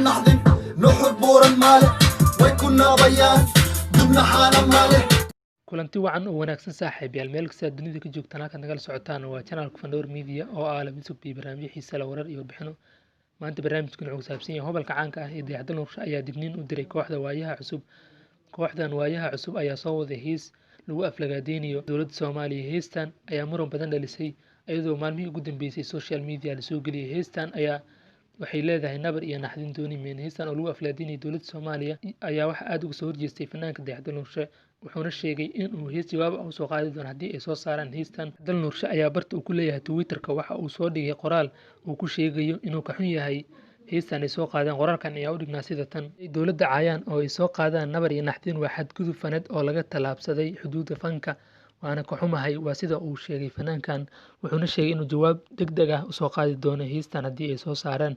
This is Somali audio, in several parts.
نحضن نحر بورا مالك ويكون بيان دبنا حالا مالك kulanti wacan oo wanaagsan saaxiibayaal meel kasta dunida ka joogtaan halka nagala socotaan waa channelka Fandor Media oo ah la midso barnaamijyo xiiso leh warar iyo warbixino maanta barnaamijkan wuxuu saabsan yahay hobalka caanka ah ee Dayaxda Nuurshe ayaa digniin u diray kooxda waayaha cusub kooxdan waayaha cusub ayaa soo waday hees lagu aflagaadeynayo dowladda Soomaaliya heestan ayaa muran badan dhalisay iyadoo maalmihii ugu dambeysay social media la soo geliyay heestan ayaa waxay leedahay nabar iyo naxdin dooni meen heestan oo lagu aflagaadeynayo dowladda Soomaaliya ayaa waxa aad uga soo horjeestay fanaanka Dayaxda Nuurshe wuxuuna sheegay in uu hees jawaab ah u soo qaadi doono haddii ay soo saaraan heestan Dayaxda Nuurshe ayaa barta uu ku leeyahay Twitter-ka waxa uu soo dhigay qoraal uu ku sheegayo inuu ka xun yahay heestan ay soo qaadeen qoraalkan ayaa u dhignaa sida tan dowladda caayaan oo ay soo qaadaan nabar iyo naxdin waa xadgudub faneed oo laga tallaabsaday xuduudda fanka waana ka xumahay waa sida uu sheegay fanaankan wuxuuna sheegay inuu jawaab degdeg ah u soo qaadi doono heestan haddii ay soo saaraan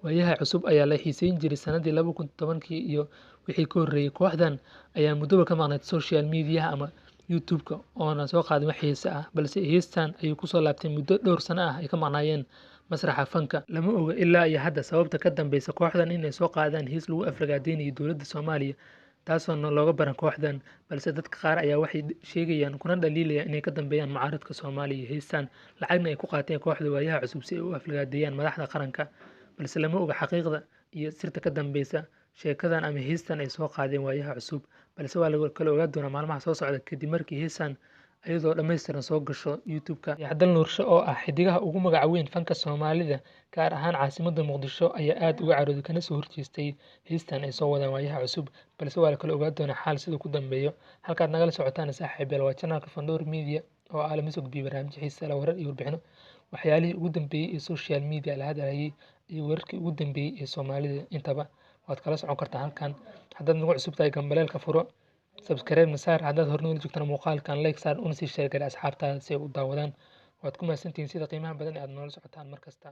waayaha cusub ayaa la xiiseyn jiray sanadii 2010 iyo wixii ka horreeyay kooxdan ayaa muddo ka maqnayd social media ama YouTube-ka oona soo qaadin wax heesa ah balse heestan ayuu ku soo laabtay muddo dhowr sano ah ay ka maqnaayeen masraxa fanka lama oga ilaa iyo hadda sababta ka dambeysa kooxdan inay soo qaadaan hees lagu aflagaadeynayo dowladda Soomaaliya taasoo looga baran kooxdan balse dadka qaar ayaa waxay sheegayaan kuna dhaliilayaan inay ka dambeeyaan mucaaradka Soomaaliya heestan lacagna ay ku qaateen kooxda waayaha cusub si ay u aflagaadeeyaan madaxda qaranka balse lama oga xaqiiqda iyo sirta ka dambeysa sheekadan ama heestan ay soo qaadeen waayaha cusub balse waa lagu kala ogaan doonaa maalmaha soo socda kadib markii heestan ayadoo dhameystiran soo gasho YouTube-ka Dayaxda Nuurshe oo ah xidigaha ugu magaca weyn fanka Soomaalida gaar ahaan caasimadda Muqdisho ayaa aad uga carooday kana soo horjeestay heestan ay soo wadaan waayaha cusub balse waa la kala ogaan doonaa xaal sida ku dambeeyo halkaad nagala socotaan saaxiibayaal waa channelka Fandor Media oo ah la midso barnaamijyo xiiso leh warar iyo warbixino waxyaalihii ugu dambeeyay ee social media la hadlayay iyo wararkii ugu dambeeyay ee Soomaalida intaba waad kala socon kartaa halkan haddaad nagu cusub tahay gambaleelka furo subscribe nasaar haddaad horna ula joogtaan muuqaalkan like saar una sii share garay asxaabtaada si ay u daawadaan waad ku mahadsantihiin sida qiimaha badan ee aad noola socotaan mar kasta